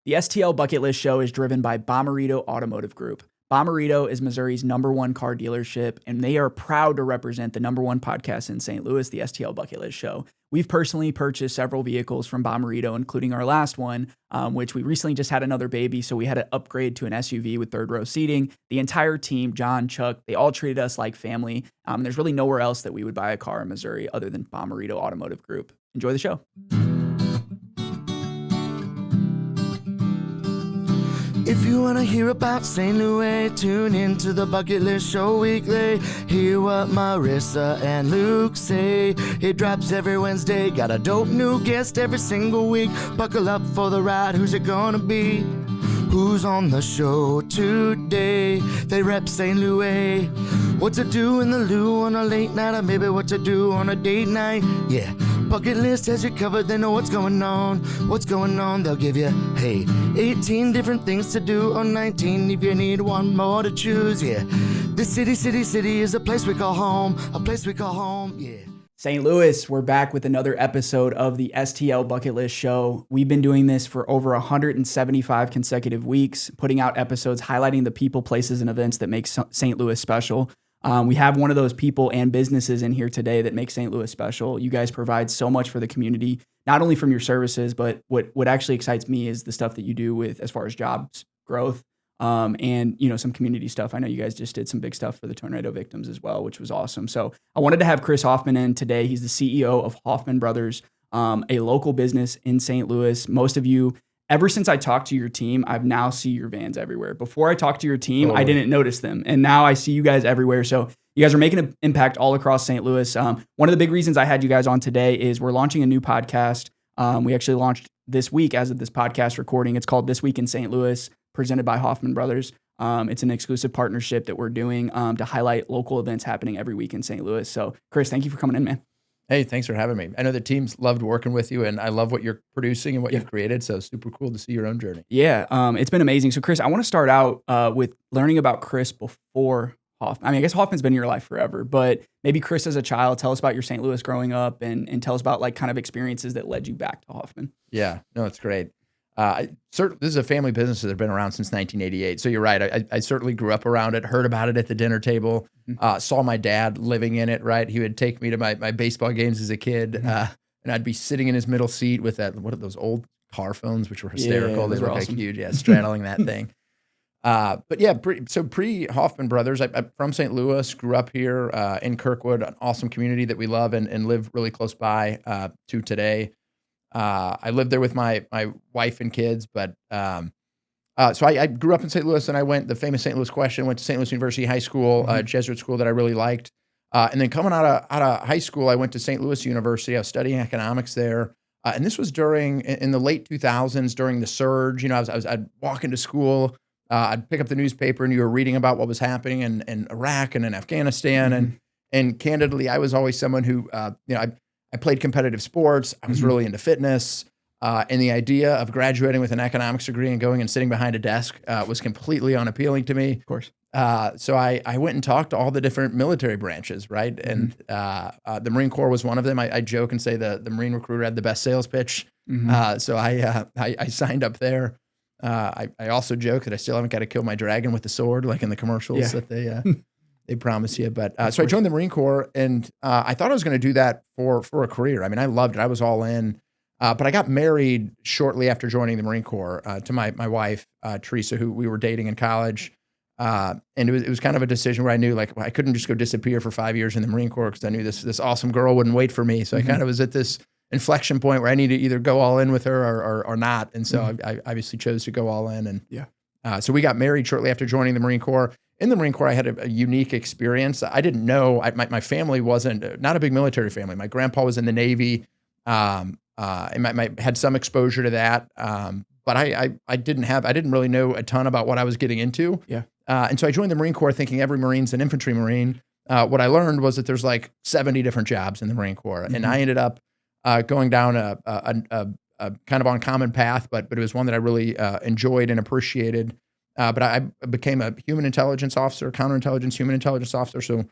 The STL Bucket List Show is driven by Bommarito Automotive Group. Bommarito is Missouri's #1 car dealership, and they are proud to represent the #1 podcast in St. Louis, the STL Bucket List Show. We've personally purchased several vehicles from Bommarito, including our last one, which we recently just had another baby, so we had to upgrade to an SUV with third row seating. The entire team, John, Chuck, they all treated us like family. There's really nowhere else that we would buy a car in Missouri other than Bommarito Automotive Group. Enjoy the show. If you want to hear about St. Louis, tune into the Bucket List Show weekly. Hear what Marissa and Luke say. It drops every Wednesday. Got a dope new guest every single week. Buckle up for the ride. Who's it gonna be? Who's on the show today? They rep St. Louis. What to do in the loo on a late night, or maybe what to do on a date night. Yeah, Bucket List has you covered. They know what's going on. What's going on? They'll give you, 18 different things to do, or 19 if you need one more to choose. Yeah, this city is a place we call home. A place we call home. Yeah. St. Louis, we're back with another episode of the STL Bucket List Show. We've been doing this for over 175 consecutive weeks, putting out episodes highlighting the people, places, and events that make St. Louis special. We have one of those people and businesses in here today that make St. Louis special. You guys provide so much for the community, not only from your services, but what actually excites me is the stuff that you do with as far as jobs, growth, and some community stuff. I know you guys just did some big stuff for the tornado victims as well, which was awesome. So I wanted to have Chris Hoffmann in today. He's the CEO of Hoffman Brothers, a local business in St. Louis. Most of you, ever since I talked to your team, I've now see your vans everywhere. Before I talked to your team, I didn't notice them. And now I see you guys everywhere. So you guys are making an impact all across St. Louis. One of the big reasons I had you guys on today is we're launching a new podcast. We actually launched this week as of this podcast recording. It's called This Week in St. Louis, presented by Hoffman Brothers. It's an exclusive partnership that we're doing to highlight local events happening every week in St. Louis. So Chris, thank you for coming in, man. Hey, thanks for having me. I know the team's loved working with you, and I love what you're producing and what you've created, so super cool to see your own journey. Yeah, it's been amazing. So, Chris, I want to start out with learning about Chris before Hoffman. I mean, I guess Hoffman's been in your life forever, but maybe Chris as a child, tell us about your St. Louis growing up and tell us about like kind of experiences that led you back to Hoffman. Yeah, no, it's great. This is a family business that has been around since 1988. So you're right. I certainly grew up around it, heard about it at the dinner table, saw my dad living in it, right? He would take me to my baseball games as a kid, and I'd be sitting in his middle seat with what are those old car phones, which were hysterical. They were awesome. Like huge, straddling that thing. But yeah, pre-Hoffman Brothers, I'm from St. Louis, grew up here in Kirkwood, an awesome community that we love and live really close by to today. I lived there with my wife and kids, but so I grew up in St. Louis, and I went the famous St. Louis question. Went to St. Louis University High School, Jesuit school that I really liked, and then coming out of high school, I went to St. Louis University. I was studying economics there, and this was in the late 2000s during the surge. I'd walk into school, I'd pick up the newspaper, and you were reading about what was happening in Iraq and in Afghanistan, and candidly, I was always someone who I played competitive sports. I was really into fitness, and the idea of graduating with an economics degree and going and sitting behind a desk was completely unappealing to me. Of course. So I went and talked to all the different military branches, right? And the Marine Corps was one of them. I joke and say the Marine recruiter had the best sales pitch. So I signed up there. I also joke that I still haven't got to kill my dragon with the sword, like in the commercials that they promise you. But so I joined the Marine Corps, and I thought I was going to do that for a career. I mean, I loved it. I was all in. But I got married shortly after joining the Marine Corps to my wife, Teresa, who we were dating in college. And it was kind of a decision where I knew like I couldn't just go disappear for 5 years in the Marine Corps because I knew this awesome girl wouldn't wait for me. So I kind of was at this inflection point where I needed to either go all in with her or not. And so I obviously chose to go all in. And so we got married shortly after joining the Marine Corps. In the Marine Corps, I had a unique experience. I didn't know, my family wasn't, not a big military family. My grandpa was in the Navy, and had some exposure to that. But I didn't really know a ton about what I was getting into. And so I joined the Marine Corps thinking every Marine's an infantry Marine. What I learned was that there's like 70 different jobs in the Marine Corps. And I ended up going down a kind of uncommon path, but it was one that I really enjoyed and appreciated. But I became a human intelligence officer, counterintelligence, human intelligence officer. So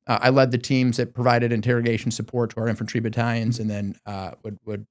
I led the teams that provided interrogation support to our infantry battalions, and then would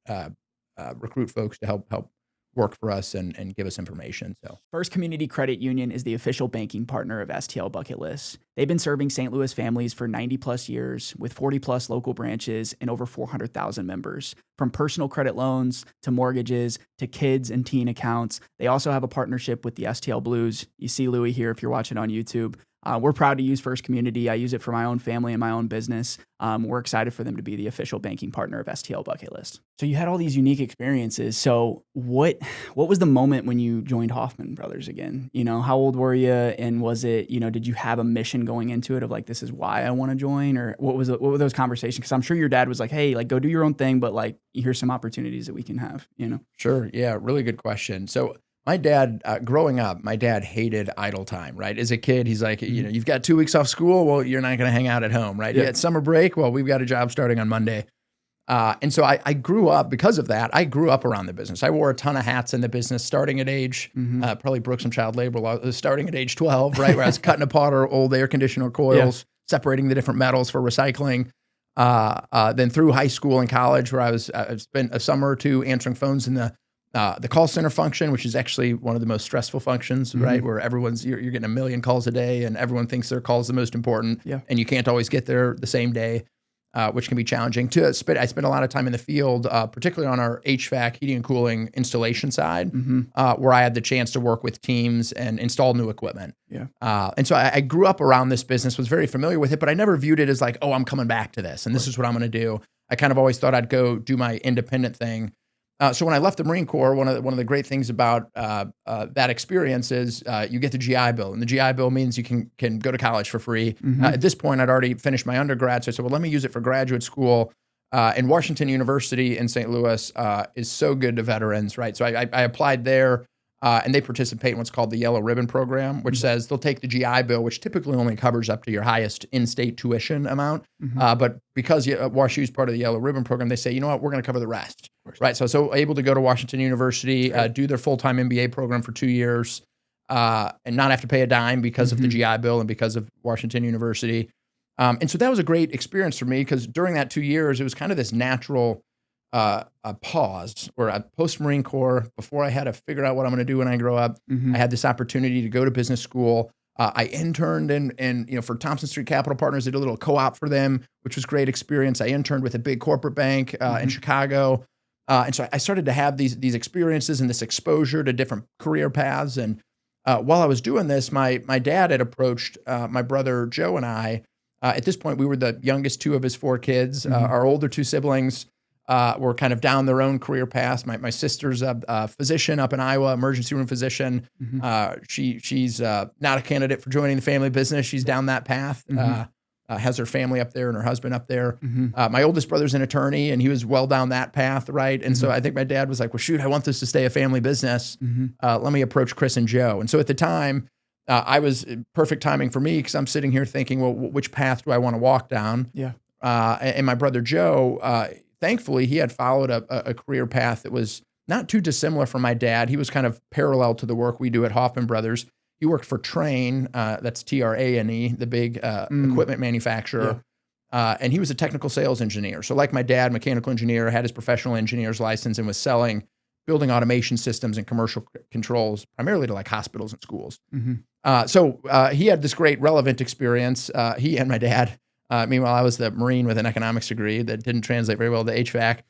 recruit folks to help work for us and give us information. So First Community Credit Union is the official banking partner of STL Bucket List. They've been serving St. Louis families for 90 plus years with 40 plus local branches and over 400,000 members. From personal credit loans to mortgages to kids and teen accounts, they also have a partnership with the STL Blues. You see Louie here if you're watching on YouTube. We're proud to use First Community. I use it for my own family and my own business. We're excited for them to be the official banking partner of STL Bucket List. So you had all these unique experiences. So what was the moment when you joined Hoffman Brothers again? You know, how old were you? And was it, you know, did you have a mission going into it of like, this is why I want to join? Or what were those conversations? Because I'm sure your dad was like, hey, like go do your own thing, but like here's some opportunities that we can have, you know? Sure. Yeah. Really good question. So my dad, growing up, my dad hated idle time, right? As a kid, he's like, you know, you've got 2 weeks off school. Well, you're not going to hang out at home, right? Yeah. You had summer break. Well, we've got a job starting on Monday. And so I grew up, because of that, I grew up around the business. I wore a ton of hats in the business, starting at age, probably broke some child labor, starting at age 12, right? Where I was cutting apart our old air conditioner coils, separating the different metals for recycling. Then through high school and college, where I spent a summer or two answering phones in the call center function, which is actually one of the most stressful functions, right? Where you're getting a million calls a day and everyone thinks their call is the most important, and you can't always get there the same day, which can be challenging. I spent a lot of time in the field, particularly on our HVAC, heating and cooling installation side, where I had the chance to work with teams and install new equipment. And so I grew up around this business, was very familiar with it, but I never viewed it as like, oh, I'm coming back to this and this is what I'm going to do. I kind of always thought I'd go do my independent thing. So when I left the Marine Corps, one of the great things about that experience is you get the GI Bill, and the GI Bill means you can go to college for free. At this point, I'd already finished my undergrad, so I said, well, let me use it for graduate school. And Washington University in St. Louis is so good to veterans, right? So I applied there, and they participate in what's called the Yellow Ribbon Program, which says they'll take the GI Bill, which typically only covers up to your highest in-state tuition amount. But because WashU is part of the Yellow Ribbon Program, they say, you know what, we're going to cover the rest, right? So able to go to Washington University, do their full-time MBA program for 2 years, and not have to pay a dime because of the GI Bill and because of Washington University. And so that was a great experience for me, because during that 2 years, it was kind of this natural a pause where post-Marine Corps, before I had to figure out what I'm going to do when I grow up, I had this opportunity to go to business school. I interned in for Thompson Street Capital Partners. I did a little co-op for them, which was a great experience. I interned with a big corporate bank in Chicago. And so I started to have these experiences and this exposure to different career paths. And while I was doing this, my dad had approached my brother Joe and I. At this point, we were the youngest 2 of his 4 kids. Our older 2 siblings were kind of down their own career paths. My sister's a physician up in Iowa, emergency room physician. She's not a candidate for joining the family business. She's down that path, has her family up there and her husband up there. My oldest brother's an attorney, and he was well down that path, right? And so I think my dad was like, well, shoot, I want this to stay a family business. Let me approach Chris and Joe. And so at the time, I was perfect timing for me, because I'm sitting here thinking, well, which path do I want to walk down? And my brother Joe, thankfully, he had followed a career path that was not too dissimilar from my dad. He was kind of parallel to the work we do at Hoffman Brothers. He worked for Trane, that's Trane, the big equipment manufacturer. And he was a technical sales engineer. So like my dad, mechanical engineer, had his professional engineer's license and was selling building automation systems and commercial controls, primarily to like hospitals and schools. So he had this great relevant experience, he and my dad. Meanwhile, I was the Marine with an economics degree that didn't translate very well to HVAC.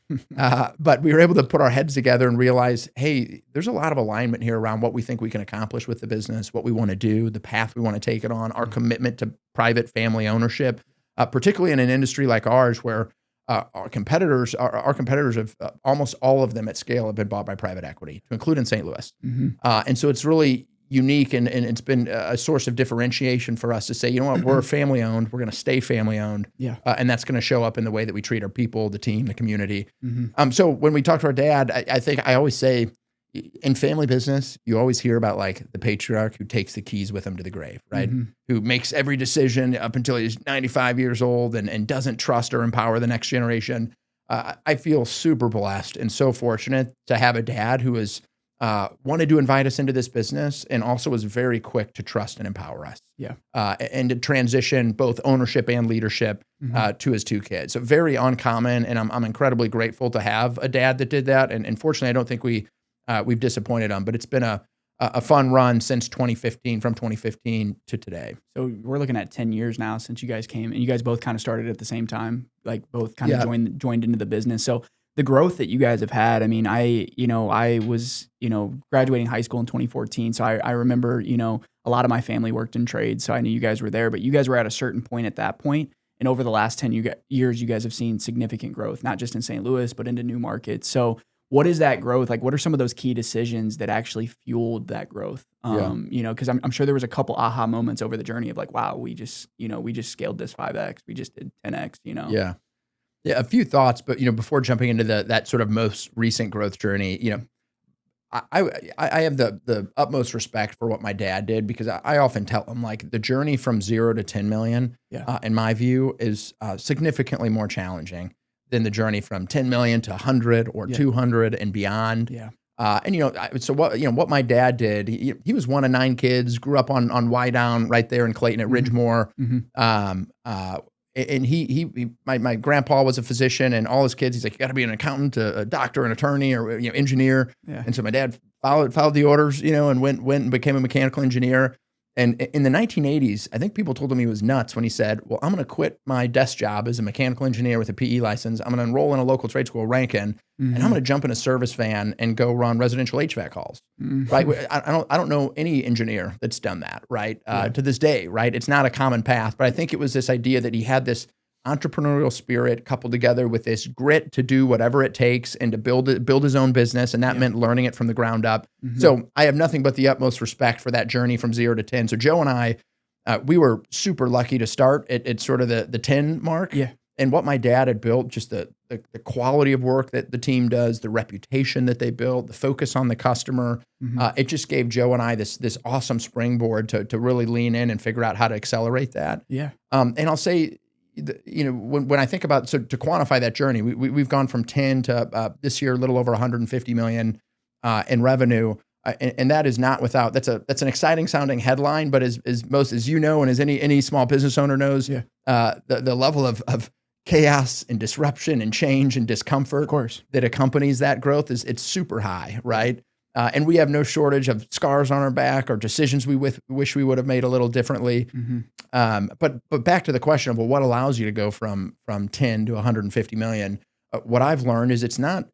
But we were able to put our heads together and realize, hey, there's a lot of alignment here around what we think we can accomplish with the business, what we want to do, the path we want to take it on, our commitment to private family ownership, particularly in an industry like ours where our competitors have almost all of them at scale have been bought by private equity, to include in St. Louis. And so it's really unique, and it's been a source of differentiation for us to say, you know what, we're family owned, we're going to stay family owned, and that's going to show up in the way that we treat our people, the team, the community. So when we talk to our dad, I think I always say, in family business, you always hear about like the patriarch who takes the keys with him to the grave, right? Who makes every decision up until he's 95 years old and doesn't trust or empower the next generation. I feel super blessed and so fortunate to have a dad who is wanted to invite us into this business and also was very quick to trust and empower us. And to transition both ownership and leadership to his 2 kids. So very uncommon, and I'm incredibly grateful to have a dad that did that. And fortunately, I don't think we we've disappointed them, but it's been a fun run since 2015, from 2015 to today. So we're looking at 10 years now since you guys came, and you guys both kind of started at the same time, like both kind of joined into the business. So the growth that you guys have had, I mean, I was, graduating high school in 2014. So I remember, a lot of my family worked in trades, so I knew you guys were there, but you guys were at a certain point at that point. And over the last 10 years, you guys have seen significant growth, not just in St. Louis, but into new markets. So what is that growth? Like, what are some of those key decisions that actually fueled that growth? Because I'm sure there was a couple aha moments over the journey of like, wow, we just scaled this 5X. We just did 10X, Yeah. Yeah. A few thoughts, but, before jumping into that sort of most recent growth journey, I have the utmost respect for what my dad did, because I often tell him, like, the journey from 0 to 10 million, in my view, is significantly more challenging than the journey from 10 million to 100 or 200 and beyond. Yeah. So what my dad did, he was one of 9 kids, grew up on Wydown right there in Clayton at Ridgemore. And my grandpa was a physician, and all his kids, he's like, you got to be an accountant, a doctor, an attorney, or engineer. Yeah. And so my dad followed the orders, and went and became a mechanical engineer. And in the 1980s, I think people told him he was nuts when he said, well, I'm going to quit my desk job as a mechanical engineer with a PE license. I'm going to enroll in a local trade school, Rankin, and I'm going to jump in a service van and go run residential HVAC halls. Right? I don't know any engineer that's done that, right? To this day, right? It's not a common path, but I think it was this idea that he had this entrepreneurial spirit coupled together with this grit to do whatever it takes and to build his own business. And that meant learning it from the ground up. So I have nothing but the utmost respect for that journey from 0 to 10. So Joe and I, we were super lucky to start at sort of the 10 mark. Yeah. And what my dad had built, just the quality of work that the team does, the reputation that they built, the focus on the customer, it just gave Joe and I this awesome springboard to really lean in and figure out how to accelerate that. Yeah. And I'll say, when I think about, so to quantify that journey, we've gone from 10 to this year, a little over 150 million in revenue. And that is not without, that's an exciting sounding headline, but as and as any small business owner knows, the level of chaos and disruption and change and discomfort, of course, that accompanies that growth it's super high, right? And we have no shortage of scars on our back or decisions we wish we would have made a little differently. But back to the question of, well, what allows you to go from 10 to 150 million? What I've learned is it's not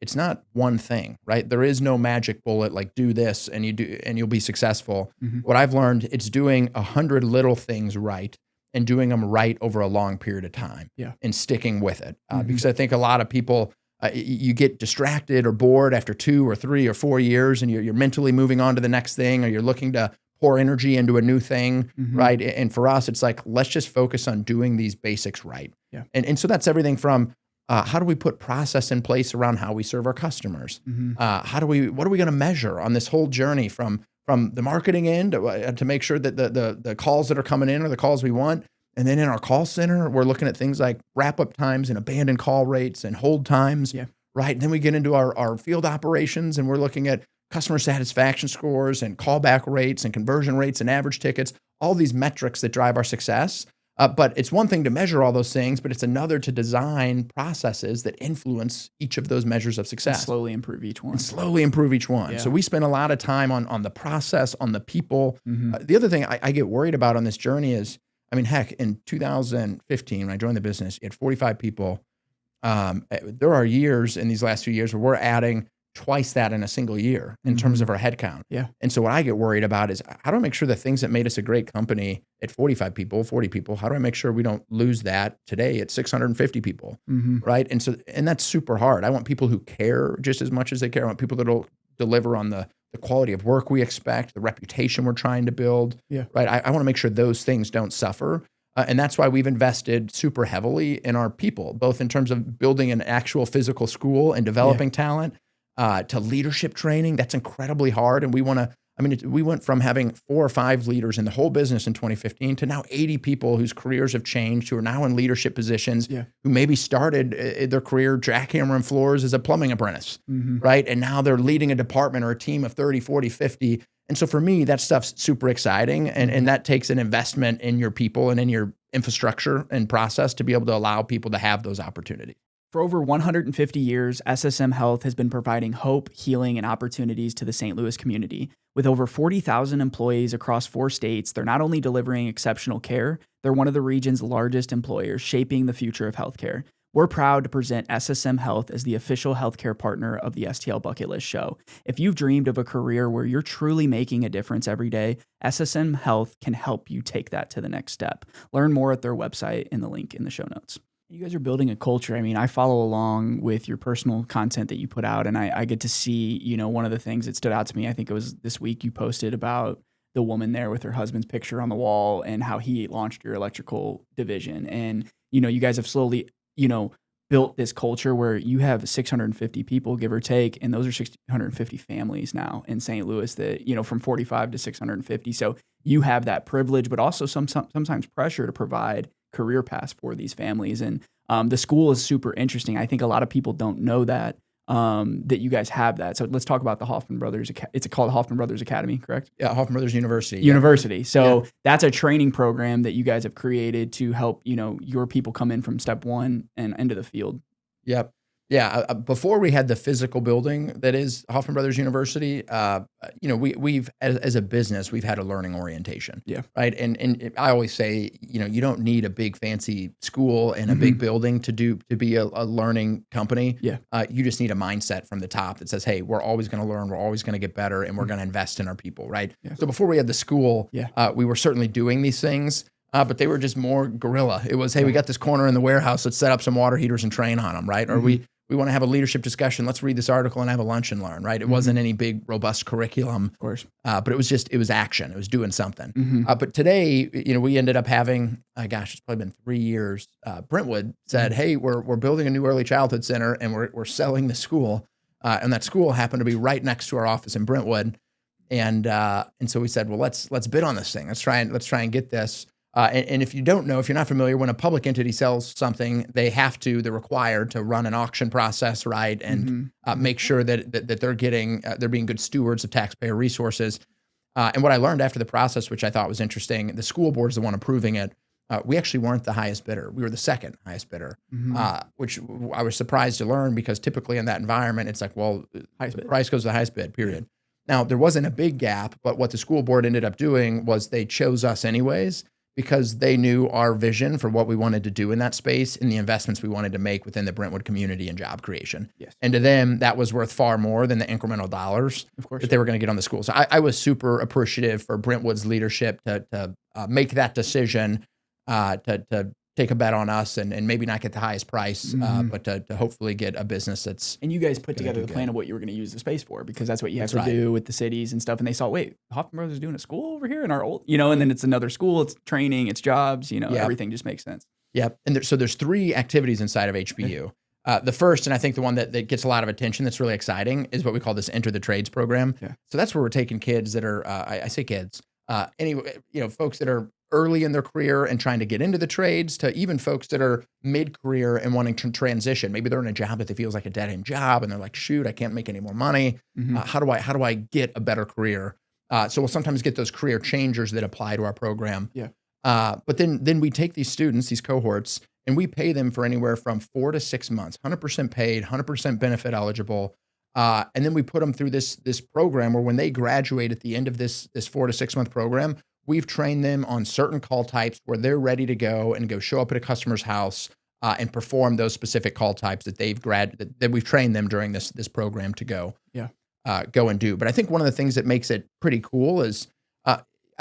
one thing, right? There is no magic bullet like do this and you'll be successful. What I've learned, it's doing 100 little things right and doing them right over a long period of time and sticking with it. Because I think a lot of people, you get distracted or bored after 2 or 3 or 4 years, and you're mentally moving on to the next thing, or you're looking to pour energy into a new thing, right? And for us, it's like, let's just focus on doing these basics right. Yeah. And so that's everything from how do we put process in place around how we serve our customers? What are we going to measure on this whole journey from the marketing end to make sure that the calls that are coming in are the calls we want? And then in our call center, we're looking at things like wrap-up times and abandoned call rates and hold times, right? And then we get into our field operations, and we're looking at customer satisfaction scores and callback rates and conversion rates and average tickets, all these metrics that drive our success. But it's one thing to measure all those things, but it's another to design processes that influence each of those measures of success. And slowly improve each one. Yeah. So we spend a lot of time on the process, on the people. The other thing I get worried about on this journey is, I mean, heck, in 2015, when I joined the business, you had 45 people. There are years in these last few years where we're adding twice that in a single year in terms of our headcount. Yeah. And so what I get worried about is, how do I make sure the things that made us a great company at 45 people, 40 people, how do I make sure we don't lose that today at 650 people, right? And that's super hard. I want people who care just as much as they care. I want people that will deliver on the quality of work we expect, the reputation we're trying to build, right? I want to make sure those things don't suffer. And that's why we've invested super heavily in our people, both in terms of building an actual physical school and developing talent, to leadership training. That's incredibly hard. And we went from having 4 or 5 leaders in the whole business in 2015 to now 80 people whose careers have changed, who are now in leadership positions, who maybe started their career jackhammering floors as a plumbing apprentice, right? And now they're leading a department or a team of 30, 40, 50. And so for me, that stuff's super exciting. And that takes an investment in your people and in your infrastructure and process to be able to allow people to have those opportunities. For over 150 years, SSM Health has been providing hope, healing, and opportunities to the St. Louis community. With over 40,000 employees across 4 states, they're not only delivering exceptional care, they're one of the region's largest employers, shaping the future of healthcare. We're proud to present SSM Health as the official healthcare partner of the STL Bucket List Show. If you've dreamed of a career where you're truly making a difference every day, SSM Health can help you take that to the next step. Learn more at their website in the link in the show notes. You guys are building a culture. I mean, I follow along with your personal content that you put out, and I get to see, one of the things that stood out to me, I think it was this week, you posted about the woman there with her husband's picture on the wall and how he launched your electrical division. And, you guys have slowly, built this culture where you have 650 people, give or take, and those are 650 families now in St. Louis that, from 45 to 650. So you have that privilege, but also sometimes pressure to provide career paths for these families. And the school is super interesting. I think a lot of people don't know that you guys have that. So let's talk about the Hoffman Brothers. It's called Hoffman Brothers Academy, correct? Yeah, Hoffman Brothers University. University. So that's a training program that you guys have created to help, your people come in from step one and into the field. Yep. Yeah. Before we had the physical building that is Hoffman Brothers University, we've as a business, we've had a learning orientation. Yeah. Right. And I always say, you don't need a big fancy school and a big building to be a learning company. Yeah. You just need a mindset from the top that says, hey, we're always going to learn, we're always going to get better, and we're going to invest in our people. Right. Yeah. So before we had the school, we were certainly doing these things. But they were just more guerrilla. It was, hey, we got this corner in the warehouse. Let's set up some water heaters and train on them, right? Or we want to have a leadership discussion. Let's read this article and have a lunch and learn, right? It wasn't any big, robust curriculum. Of course. But it was action. It was doing something. But today, we ended up having, it's probably been 3 years. Brentwood said, hey, we're building a new early childhood center and we're selling the school. And that school happened to be right next to our office in Brentwood. And so we said, well, let's bid on this thing. Let's try and get this. And if you don't know, if you're not familiar, when a public entity sells something, they're required to run an auction process, right? And make sure that they're being good stewards of taxpayer resources. And what I learned after the process, which I thought was interesting, the school board is the one approving it. We actually weren't the highest bidder. We were the second highest bidder, which I was surprised to learn because typically in that environment, it's like, well, the price goes to the highest bid, period. Now, there wasn't a big gap, but what the school board ended up doing was they chose us anyways, because they knew our vision for what we wanted to do in that space and the investments we wanted to make within the Brentwood community and job creation. Yes. And to them, that was worth far more than the incremental dollars that they were going to get on the school. So I was super appreciative for Brentwood's leadership to make that decision, to take a bet on us and maybe not get the highest price, but to hopefully get a business that's. And you guys put together the plan of what you were going to use the space for, because that's what you have to do with the cities and stuff. And they saw, wait, Hoffman Brothers is doing a school over here in our old, and then it's another school, it's training, it's jobs, everything just makes sense. Yep. And so there's 3 activities inside of HBU. The first, and I think the one that gets a lot of attention that's really exciting, is what we call this Enter the Trades program. Yeah. So that's where we're taking kids that are, I say kids, folks that are early in their career and trying to get into the trades, to even folks that are mid-career and wanting to transition. Maybe they're in a job that they feel is like a dead-end job and they're like, shoot, I can't make any more money. How do I get a better career? So we'll sometimes get those career changers that apply to our program. Yeah. But then we take these students, these cohorts, and we pay them for anywhere from 4 to 6 months, 100% paid, 100% benefit eligible. And then we put them through this program where when they graduate at the end of this 4 to 6 month program, we've trained them on certain call types where they're ready to go show up at a customer's house and perform those specific call types that that we've trained them during this program to go and do. But I think one of the things that makes it pretty cool is,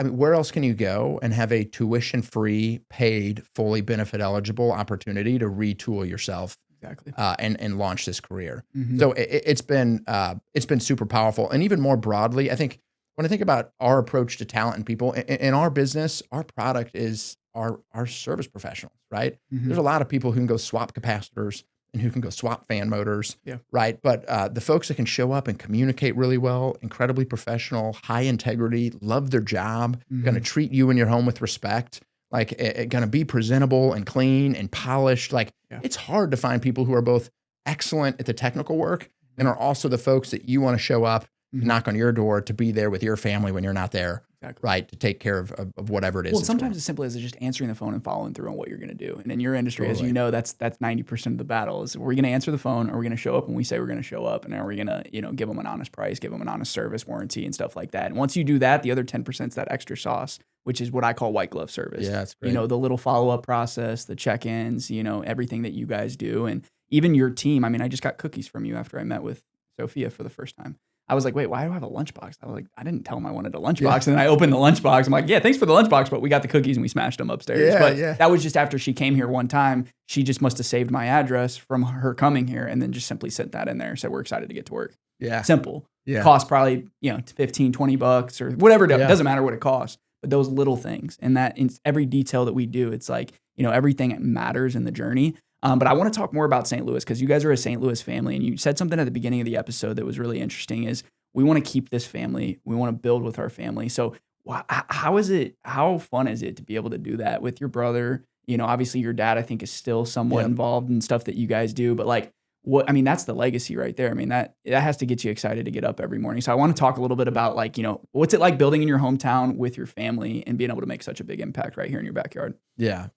where else can you go and have a tuition-free, paid, fully benefit eligible opportunity to retool yourself? Exactly. And launch this career. So it's been super powerful. And even more broadly, I think when I think about our approach to talent and people in our business, our product is our service professionals, right? There's a lot of people who can go swap capacitors and who can go swap fan motors, right? But the folks that can show up and communicate really well, incredibly professional, high integrity, love their job, going to treat you and your home with respect, like going to be presentable and clean and polished. It's hard to find people who are both excellent at the technical work and are also the folks that you want to show up, knock on your door, to be there with your family when you're not there. Exactly. right, to take care of whatever it is. Well, that's sometimes going as simple as just answering the phone and following through on what you're going to do. And in your industry, as Totally. you know, that's 90% of the battle is we're going to answer the phone, or we're going to show up when we say we're going to show up, and are we going to, give them an honest price, give them an honest service warranty and stuff like that. And once you do that, the other 10% is that extra sauce, which is what I call white glove service. Yeah, that's great. The little follow-up process, the check-ins, everything that you guys do. And even your team. I mean, I just got cookies from you after I met with Sophia for the first time. I was like, wait, why do I have a lunchbox? I was like, I didn't tell him I wanted a lunchbox. Yeah. And then I opened the lunchbox. I'm like, yeah, thanks for the lunchbox, but we got the cookies and we smashed them upstairs. Yeah, But yeah. that was just after she came here one time. She just must have saved my address from her coming here and then just simply sent that in there. Said, we're excited to get to work. Yeah. Simple. Yeah. Cost probably, $15, $20 or whatever. It Yeah. doesn't matter what it costs. But those little things and that in every detail that we do, it's like, everything matters in the journey. But I want to talk more about St. Louis because you guys are a St. Louis family. And you said something at the beginning of the episode that was really interesting is we want to keep this family. We want to build with our family. So how fun is it to be able to do that with your brother? Obviously your dad, I think, is still somewhat Yep. involved in stuff that you guys do. But like, that's the legacy right there. I mean, that has to get you excited to get up every morning. So I want to talk a little bit about like, what's it like building in your hometown with your family and being able to make such a big impact right here in your backyard? Yeah,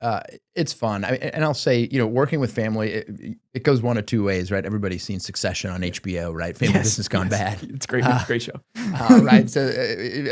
it's fun. And I'll say, working with family, it goes one of two ways, right? Everybody's seen Succession on HBO, right? Family Business Gone Bad. It's great. It's a great show. Right. So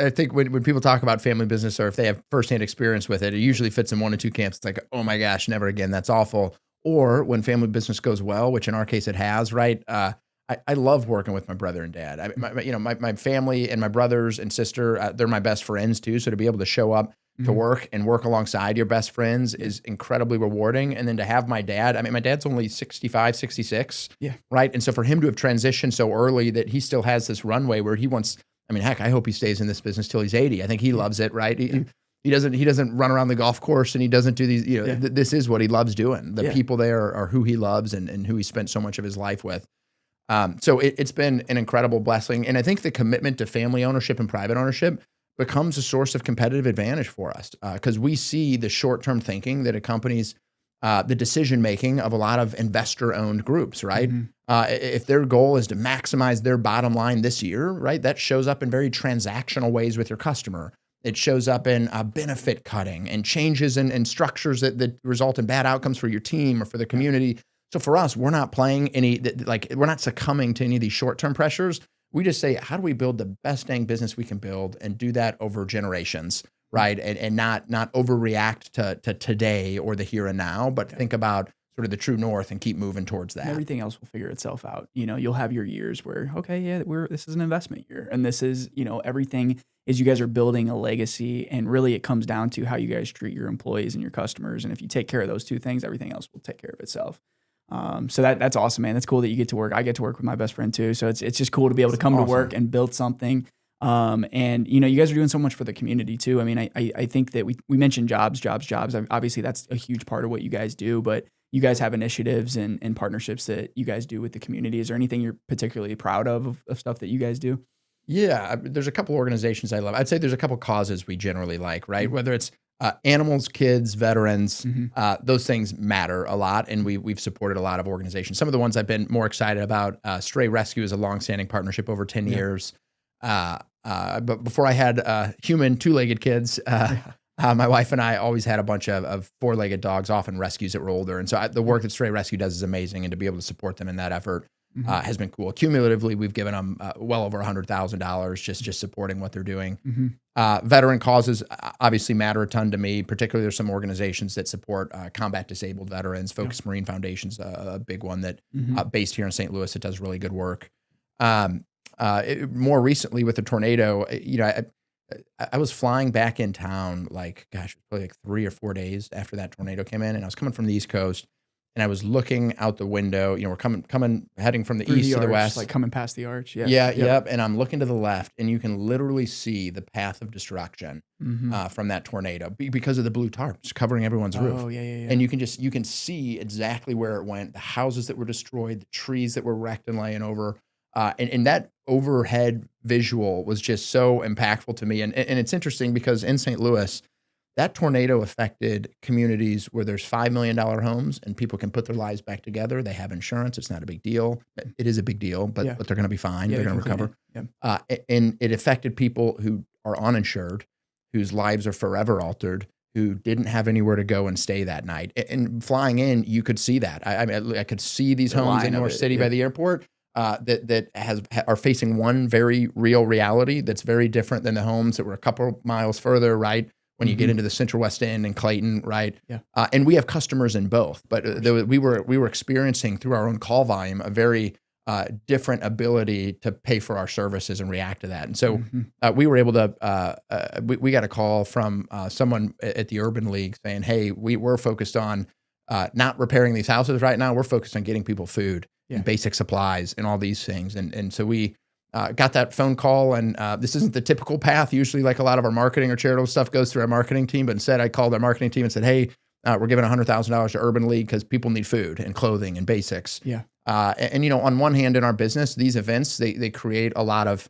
I think when people talk about family business or if they have firsthand experience with it, it usually fits in one of two camps. It's like, oh my gosh, never again. That's awful. Or when family business goes well, which in our case it has, right? I love working with my brother and dad. My family and my brothers and sister, they're my best friends too. So to be able to show up to work and work alongside your best friends is incredibly rewarding. And then to have my dad, my dad's only 65, 66, Yeah. right? And so for him to have transitioned so early that he still has this runway where he wants, heck, I hope he stays in this business till he's 80. I think he loves it, right? He doesn't run around the golf course and he doesn't do these, this is what he loves doing. The people there are who he loves and who he spent so much of his life with. So it's been an incredible blessing. And I think the commitment to family ownership and private ownership becomes a source of competitive advantage for us because we see the short-term thinking that accompanies the decision-making of a lot of investor-owned groups, right? If their goal is to maximize their bottom line this year, right, that shows up in very transactional ways with your customer. It shows up in benefit cutting and changes in structures that result in bad outcomes for your team or for the community. So for us, we're not playing we're not succumbing to any of these short-term pressures. We just say, how do we build the best dang business we can build and do that over generations, right? And not overreact to today or the here and now, but think about sort of the true north and keep moving towards that. Everything else will figure itself out. You'll have your years where, okay, yeah, this is an investment year. And this is, everything is you guys are building a legacy. And really it comes down to how you guys treat your employees and your customers. And if you take care of those two things, everything else will take care of itself. So that's awesome, man. That's cool that you get to work. I get to work with my best friend too. So it's just cool to be able to come to work and build something. And you guys are doing so much for the community too. I think that we mentioned jobs. Obviously that's a huge part of what you guys do, but you guys have initiatives and partnerships that you guys do with the community. Is there anything you're particularly proud of stuff that you guys do? Yeah, there's a couple organizations I love. I'd say there's a couple causes we generally like, right? Whether it's animals, kids, veterans, those things matter a lot. And we've supported a lot of organizations. Some of the ones I've been more excited about, Stray Rescue is a longstanding partnership over 10 years. But before I had human two-legged kids, my wife and I always had a bunch of four-legged dogs, often rescues that were older. And so the work that Stray Rescue does is amazing. And to be able to support them in that effort has been cool. Cumulatively, we've given them well over $100,000 just supporting what they're doing. Veteran causes obviously matter a ton to me. Particularly, there's some organizations that support combat disabled veterans. Focus Marine Foundation's a big one that based here in St. Louis, it does really good work. More recently with the tornado, I was flying back in town probably like 3 or 4 days after that tornado came in, and I was coming from the East Coast. And I was looking out the window, we're heading from the east to the west. Like coming past the arch. Yep. And I'm looking to the left and you can literally see the path of destruction from that tornado because of the blue tarps covering everyone's roof. Oh, yeah. And you can see exactly where it went, the houses that were destroyed, the trees that were wrecked and laying over. And that overhead visual was just so impactful to me. And it's interesting because in St. Louis, that tornado affected communities where there's $5 million homes and people can put their lives back together. They have insurance. It's not a big deal. It is a big deal, but they're going to be fine. They're going to recover. And it affected people who are uninsured. whose lives are forever altered, who didn't have anywhere to go and stay that night. And flying in, you could see that. I could see these homes in North City by the airport that are facing one very real reality that's very different than the homes that were a couple miles further, right? When you get into the Central West End and Clayton, right? Yeah. And we have customers in both, but we were experiencing through our own call volume a very different ability to pay for our services and react to that. And so we were able to, we got a call from someone at the Urban League saying, hey, we're focused on not repairing these houses right now. We're focused on getting people food and basic supplies and all these things. And so we got that phone call, and this isn't the typical path. Usually like a lot of our marketing or charitable stuff goes through our marketing team, but instead I called our marketing team and said, hey, we're giving $100,000 to Urban League because people need food and clothing and basics. Yeah. And you know, on one hand, in our business, these events, they create a lot of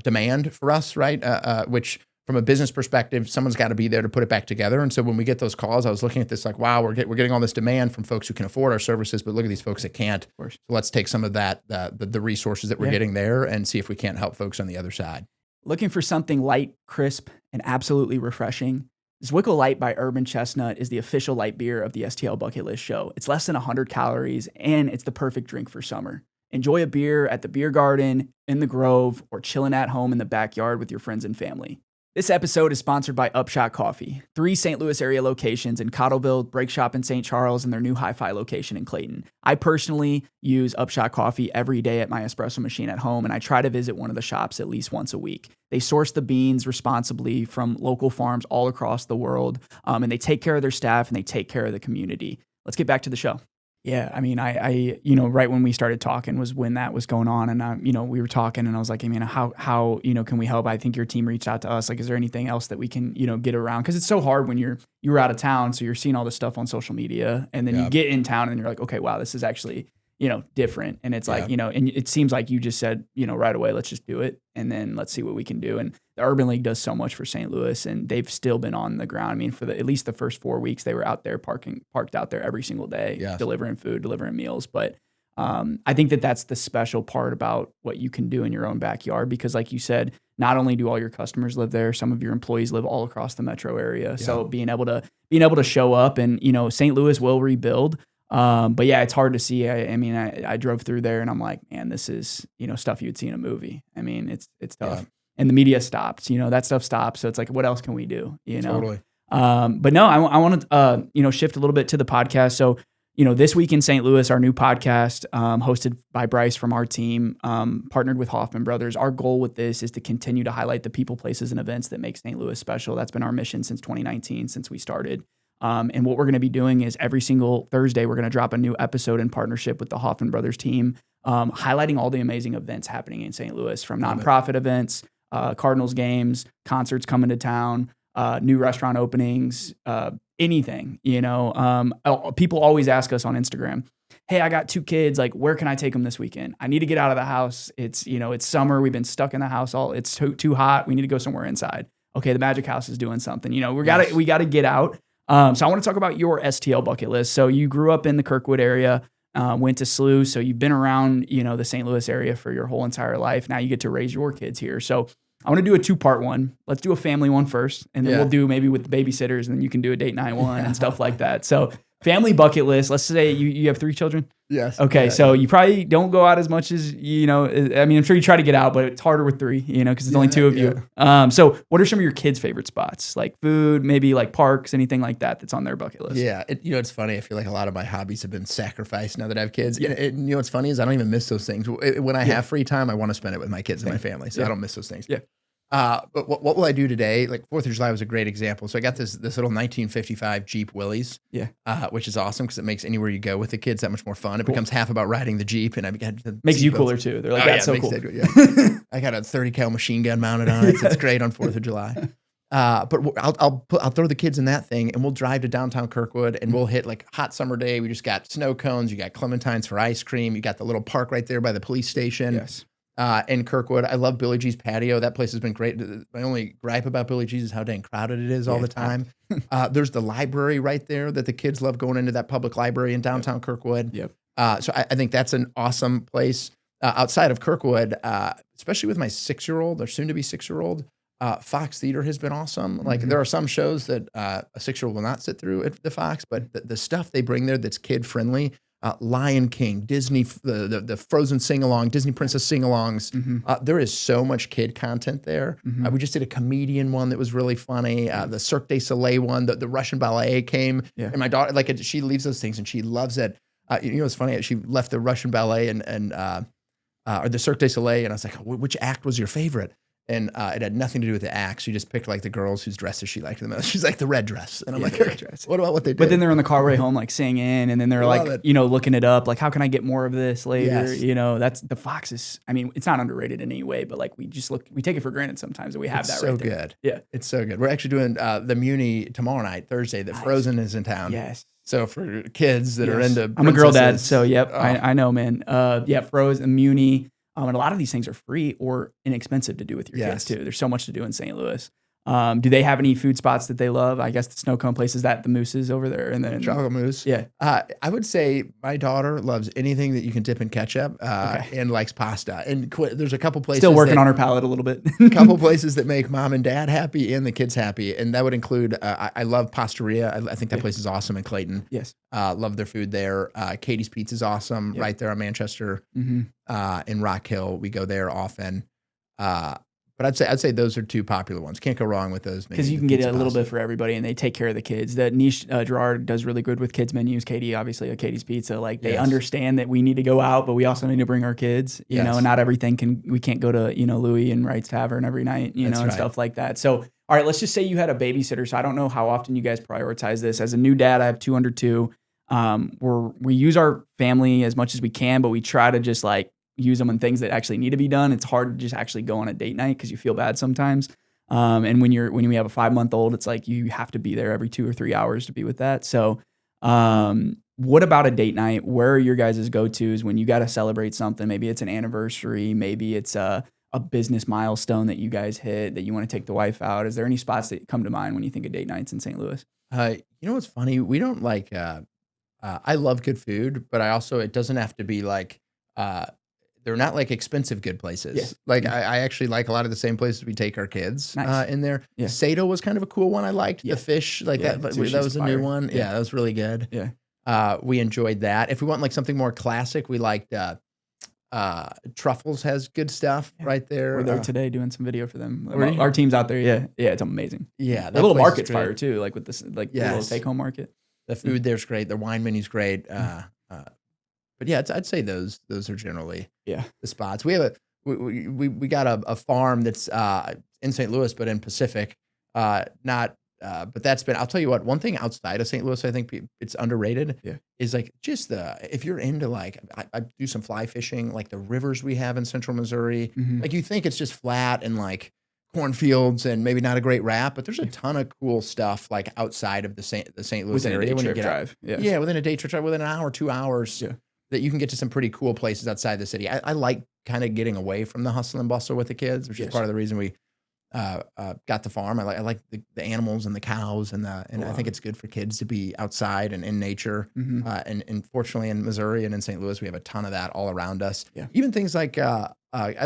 demand for us, right? Which from a business perspective, someone's got to be there to put it back together. And so when we get those calls, I was looking at this like, wow, we're getting all this demand from folks who can afford our services, but look at these folks that can't. Of course. So let's take some of that, the resources that we're getting there, and see if we can't help folks on the other side. Looking for something light, crisp, and absolutely refreshing? Zwickle Light by Urban Chestnut is the official light beer of the STL Bucket List Show. It's less than 100 calories, and it's the perfect drink for summer. Enjoy a beer at the beer garden, in the Grove, or chilling at home in the backyard with your friends and family. This episode is sponsored by Upshot Coffee, 3 St. Louis area locations in Cottleville, Break Shop in St. Charles, and their new Hi-Fi location in Clayton. I personally use Upshot Coffee every day at my espresso machine at home, and I try to visit one of the shops at least once a week. They source the beans responsibly from local farms all across the world, and they take care of their staff, and they take care of the community. Let's get back to the show. Yeah, I mean, I right when we started talking was when that was going on, and we were talking, and I was like, I mean, how can we help? I think your team reached out to us. Like, is there anything else that we can get around? Because it's so hard when you were out of town, so you're seeing all this stuff on social media, and then you get in town, and you're like, okay, wow, this is actually different, and it's like and it seems like you just said right away, let's just do it, and then let's see what we can do. And the Urban League does so much for St. Louis, and they've still been on the ground. I mean, for at least the first 4 weeks, they were out there parked out there every single day, delivering food, delivering meals. But I think that's the special part about what you can do in your own backyard, because like you said, not only do all your customers live there, some of your employees live all across the metro area. So being able to show up, and St. Louis will rebuild. But yeah, it's hard to see. I mean, I drove through there, and I'm like, man, this is, stuff you'd see in a movie. I mean, it's tough. And the media stops, that stuff stops. So it's like, what else can we do? Totally. But no, I want to, shift a little bit to the podcast. So, this week in St. Louis, our new podcast, hosted by Bryce from our team, partnered with Hoffman Brothers. Our goal with this is to continue to highlight the people, places, and events that make St. Louis special. That's been our mission since 2019, since we started. And what we're going to be doing is every single Thursday, we're going to drop a new episode in partnership with the Hoffman Brothers team, highlighting all the amazing events happening in St. Louis, from nonprofit events, Cardinals games, concerts coming to town, new restaurant openings, anything. People always ask us on Instagram, hey, I got 2 kids. Like, where can I take them this weekend? I need to get out of the house. It's summer. We've been stuck in the house it's too hot. We need to go somewhere inside. Okay, the Magic House is doing something. We got to get out. So I want to talk about your STL bucket list. So you grew up in the Kirkwood area, went to SLU. So you've been around, the St. Louis area for your whole entire life. Now you get to raise your kids here. So I want to do a 2-part one. Let's do a family one first, and then we'll do maybe with the babysitters, and then you can do a date night one and stuff like that. So family bucket list. Let's say you have 3 children. Yes. Okay. So you probably don't go out as much as, I mean, I'm sure you try to get out, but it's harder with 3, because it's only 2 of you. So what are some of your kids' favorite spots? Like food, maybe like parks, anything like that's on their bucket list? Yeah. It's funny. I feel like a lot of my hobbies have been sacrificed now that I have kids. Yeah. What's funny is I don't even miss those things. When I have free time, I want to spend it with my kids and my family. So I don't miss those things. Yeah. But what will I do today? Like 4th of July was a great example. So I got this little 1955 Jeep Willys, which is awesome because it makes anywhere you go with the kids that much more fun. It becomes half about riding the Jeep, and I got makes you cooler too. They're like, that's so cool. I got a 30 cal machine gun mounted on it. So it's great on 4th of July. But I'll throw the kids in that thing, and we'll drive to downtown Kirkwood, and we'll hit like hot summer day. We just got snow cones. You got clementines for ice cream. You got the little park right there by the police station. Yes. In Kirkwood. I love Billy G's patio. That place has been great. My only gripe about Billy G's is how dang crowded it is all the time. There's the library right there that the kids love going into, that public library in downtown Kirkwood. Yep. So I think that's an awesome place. Outside of Kirkwood, especially with my 6-year-old or soon to be 6-year-old, Fox Theater has been awesome. Like there are some shows that a 6-year-old will not sit through at the Fox, but the stuff they bring there that's kid friendly. Lion King, Disney, the Frozen sing-along, Disney Princess sing-alongs. There is so much kid content there. We just did a comedian one that was really funny. The Cirque du Soleil one, the Russian ballet came. And my daughter, like she leaves those things and she loves it. You know, it's funny. She left the Russian ballet or the Cirque du Soleil, and I was like, which act was your favorite? And it had nothing to do with the act. She just picked like the girls whose dresses she liked the most. She's like the red dress. And I'm like, what about what they did? But then they're on the car way home, like singing, and then they're like, you know, looking it up. Like, how can I get more of this later? You know, that's the Fox is, I mean, it's not underrated in any way, but like we take it for granted sometimes that we have that right there. It's so good. Yeah. It's so good. We're actually doing the Muni tomorrow night, Thursday, that Frozen is in town. Yes. So for kids that are into I'm a girl dad, so I know, man. Frozen, Muni. And a lot of these things are free or inexpensive to do with your kids too. There's so much to do in St. Louis. Do they have any food spots that they love? I guess the snow cone place, is that the Moose's over there? And then Chocolate Mousse. Yeah. I would say my daughter loves anything that you can dip in ketchup and likes pasta. And there's a couple places. Still working on her palate a little bit. A couple places that make mom and dad happy and the kids happy. And that would include, I love Pastaria. I think that place is awesome in Clayton. Yes. Love their food there. Katie's Pizza is awesome right there on Manchester. In Rock Hill. We go there often. But I'd say those are two popular ones. Can't go wrong with those. Because you can get a little bit for everybody, and they take care of the kids. That niche Gerard does really good with kids menus. Katie, obviously, Katie's Pizza. Like they understand that we need to go out, but we also need to bring our kids. You know, and not everything we can't go to Louis and Wright's Tavern every night. You know, and stuff like that. So all right, let's just say you had a babysitter. So I don't know how often you guys prioritize this. As a new dad, I have 2 under 2. We use our family as much as we can, but we try to just like use them on things that actually need to be done. It's hard to just actually go on a date night because you feel bad sometimes. And when we have a 5-month-old, it's like you have to be there every 2 or 3 hours to be with that. So what about a date night? Where are your guys' go-tos when you got to celebrate something? Maybe it's an anniversary. Maybe it's a business milestone that you guys hit that you want to take the wife out. Is there any spots that come to mind when you think of date nights in St. Louis? You know what's funny? We don't like, I love good food, but it doesn't have to be like, they're not like expensive good places. Yeah. Like I actually like a lot of the same places we take our kids in there. Yeah. Sato was kind of a cool one. I liked the fish like that, but that was a new one. Yeah, that was really good. Yeah. We enjoyed that. If we want like something more classic, we liked Truffles has good stuff right there. We're there today doing some video for them. Our team's out there. Yeah. Yeah, it's amazing. Yeah. The little market's fire too, like with this the little take home market. The food there's great. The wine menu's great. But yeah, I'd say those are generally the spots. We have we got a farm that's in St. Louis, but in Pacific, but that's been. I'll tell you what. One thing outside of St. Louis, I think it's underrated. Is like just if you're into like I do some fly fishing, like the rivers we have in Central Missouri. Like you think it's just flat and like cornfields and maybe not a great rap, but there's a ton of cool stuff like outside of the St. Louis area when you get drive. Within a day trip drive, within an hour, 2 hours. That you can get to some pretty cool places outside the city. I like kind of getting away from the hustle and bustle with the kids, which is part of the reason we got the farm. I like the animals and the cows and I think it's good for kids to be outside and in nature. And fortunately in Missouri and in St. Louis, we have a ton of that all around us. Even things like I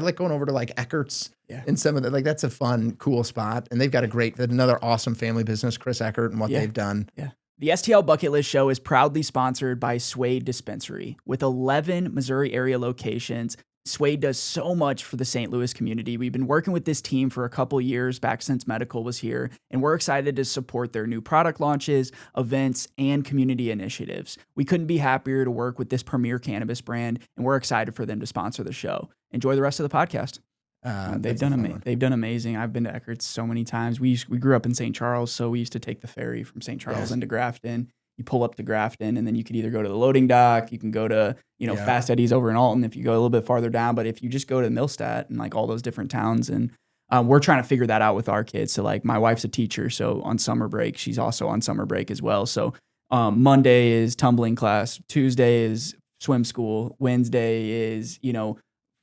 like going over to like Eckert's and some of that. Like that's a fun, cool spot. And they've got another awesome family business, Chris Eckert, and what they've done. The STL Bucket List Show is proudly sponsored by Suede Dispensary. With 11 Missouri area locations, Suede does so much for the St. Louis community. We've been working with this team for a couple years back since medical was here, and we're excited to support their new product launches, events, and community initiatives. We couldn't be happier to work with this premier cannabis brand, and we're excited for them to sponsor the show. Enjoy the rest of the podcast. They've done amazing. I've been to Eckert's so many times. We grew up in St. Charles, so we used to take the ferry from St. Charles into Grafton. You pull up to Grafton, and then you could either go to the loading dock, you can go to Fast Eddie's over in Alton if you go a little bit farther down. But if you just go to Millstadt and like all those different towns, and we're trying to figure that out with our kids. So like my wife's a teacher, so on summer break, she's also on summer break as well. So Monday is tumbling class, Tuesday is swim school, Wednesday is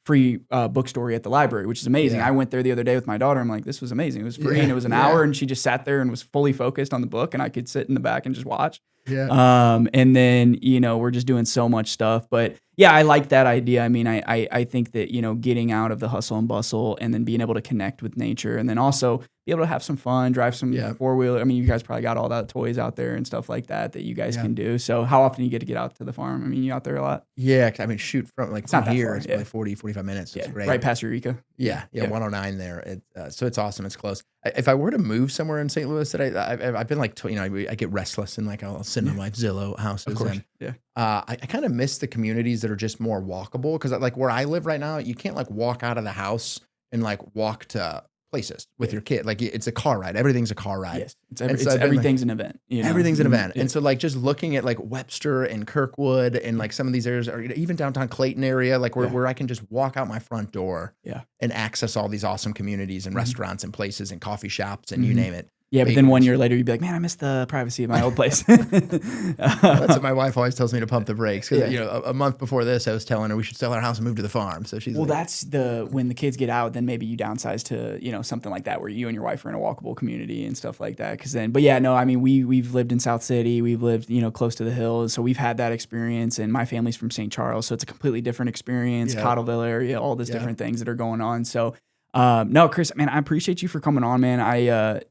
free bookstore at the library, which is amazing. I went there the other day with my daughter. I'm like, this was amazing. It was free and it was an hour, and she just sat there and was fully focused on the book, and I could sit in the back and just watch. Yeah. And then, we're just doing so much stuff. But yeah, I like that idea. I mean, I think that, getting out of the hustle and bustle and then being able to connect with nature and then also be able to have some fun, drive some four-wheeler. I mean, you guys probably got all that toys out there and stuff like that you guys can do. So how often do you get out to the farm? I mean, you out there a lot? Yeah. I mean, shoot, from like from here, it's far, like 40, 45 minutes. It's great. Right past Eureka. Yeah. 109 there. So it's awesome. It's close. If I were to move somewhere in St. Louis that I've been like, I get restless and like I'll sit in my Zillow houses. Of course. And, I kind of miss the communities that are just more walkable because like where I live right now, you can't like walk out of the house and like walk to places with your kid. Like it's a car ride. Everything's a car ride. Yes. Everything's an event. Everything's an event. And so like just looking at like Webster and Kirkwood and like some of these areas or even downtown Clayton area, like where I can just walk out my front door and access all these awesome communities and restaurants and places and coffee shops and you name it. Yeah, but then 1 year later, you'd be like, man, I miss the privacy of my old place. That's what my wife always tells me to pump the brakes. Because a month before this, I was telling her we should sell our house and move to the farm. So she's that's when the kids get out, then maybe you downsize to, something like that where you and your wife are in a walkable community and stuff like that. I mean, we've lived in South City. We've lived, close to the hills. So we've had that experience. And my family's from St. Charles. So it's a completely different experience, Cottleville area, all these different things that are going on. So no, Chris, man, I appreciate you for coming on, man. I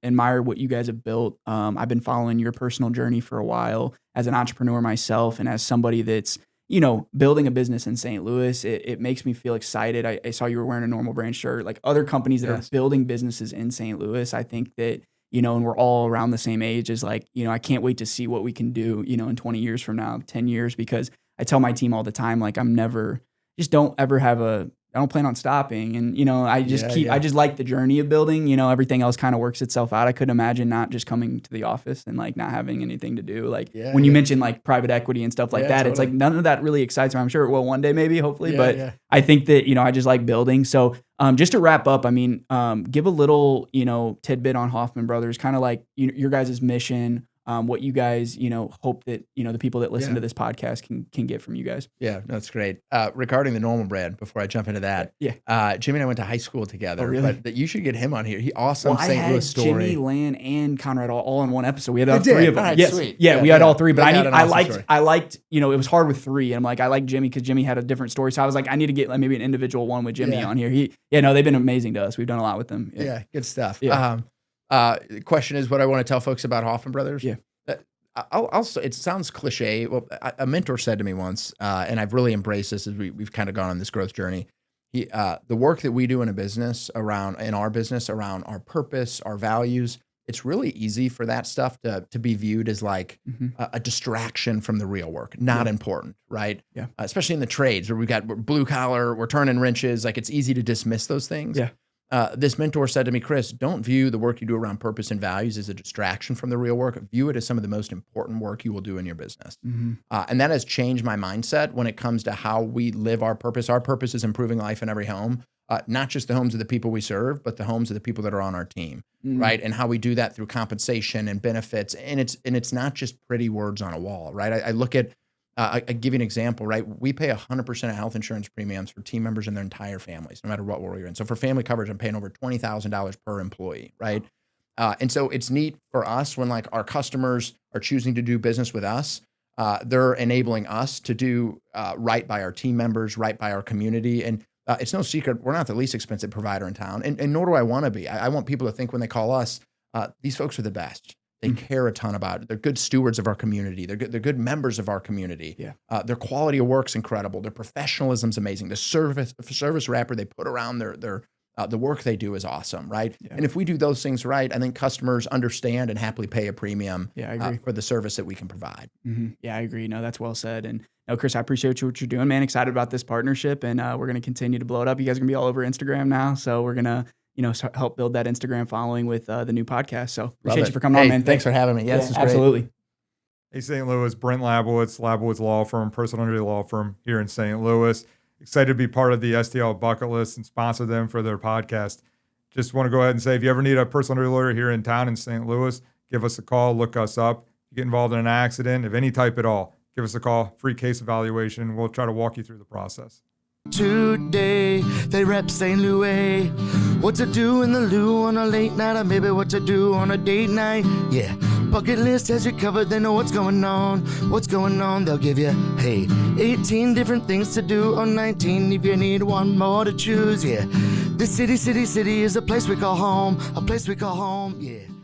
admire what you guys have built. I've been following your personal journey for a while as an entrepreneur myself and as somebody that's, building a business in St. Louis. It makes me feel excited. I saw you were wearing a Normal Brand shirt, like other companies that are building businesses in St. Louis. I think that, and we're all around the same age as like, I can't wait to see what we can do, in 20 years from now, 10 years, because I tell my team all the time, like I don't plan on stopping. And, I just like the journey of building, everything else kind of works itself out. I couldn't imagine not just coming to the office and like not having anything to do. Like when you mentioned like private equity and stuff like that, It's like none of that really excites me. I'm sure it will one day, maybe, hopefully. I think that, I just like building. So just to wrap up, I mean, give a little, tidbit on Hoffman Brothers, kind of like your guys' mission, what you guys, hope that, the people that listen to this podcast can get from you guys. Yeah, no, that's great. Regarding the Normal Brand, before I jump into that, Jimmy and I went to high school together. Oh, really? But you should get him on here. He awesome St. Louis story. Jimmy, Lan, and Conrad all in one episode. We had all three of them. Right, yes. Sweet. Yeah, we had all three. But I liked, it was hard with three. And I'm like, I like Jimmy because Jimmy had a different story. So I was like, I need to get like maybe an individual one with Jimmy on here. They've been amazing to us. We've done a lot with them. Yeah, good stuff. Yeah. The question is what I want to tell folks about Hoffman Brothers. Yeah. It sounds cliche. Well, a mentor said to me once, and I've really embraced this as we've kind of gone on this growth journey. The work that we do in our business around our purpose, our values, it's really easy for that stuff to be viewed as like a distraction from the real work, not important, right? Yeah. Especially in the trades where we're blue collar, we're turning wrenches, like it's easy to dismiss those things. Yeah. This mentor said to me, Chris, don't view the work you do around purpose and values as a distraction from the real work. View it as some of the most important work you will do in your business. And that has changed my mindset when it comes to how we live our purpose. Our purpose is improving life in every home, not just the homes of the people we serve, but the homes of the people that are on our team, right? And how we do that through compensation and benefits. And it's not just pretty words on a wall, right? I look at, I give you an example, right? We pay 100% of health insurance premiums for team members and their entire families, no matter what role you're in. So for family coverage, I'm paying over $20,000 per employee, right? And so it's neat for us when like our customers are choosing to do business with us. They're enabling us to do right by our team members, right by our community. And it's no secret, we're not the least expensive provider in town, and nor do I want to be. I want people to think when they call us, these folks are the best. They care a ton about it. They're good stewards of our community. They're good members of our community. Yeah. Their quality of work's incredible. Their professionalism's amazing. The service wrapper they put around the work they do is awesome, right? Yeah. And if we do those things right, I think customers understand and happily pay a premium I agree. for the service that we can provide. Yeah, I agree. No, that's well said. And no, Chris, I appreciate what you're doing, man. Excited about this partnership, and we're going to continue to blow it up. You guys are going to be all over Instagram now, so we're going to help build that Instagram following with the new podcast. So appreciate you for coming on, man. Thanks for having me. Yeah, this is great. Absolutely. Hey, St. Louis, Brent Labowitz Law Firm, personal injury law firm here in St. Louis. Excited to be part of the STL Bucket List and sponsor them for their podcast. Just want to go ahead and say, if you ever need a personal injury lawyer here in town in St. Louis, give us a call, look us up. If you get involved in an accident of any type at all, give us a call, free case evaluation. We'll try to walk you through the process. Today, they rep St. Louis. What to do in the loo on a late night, or maybe what to do on a date night. Yeah, bucket list has you covered. They know what's going on. What's going on? They'll give you, hey, 18 different things to do, or 19 if you need one more to choose. Yeah, the city is a place we call home. A place we call home. Yeah.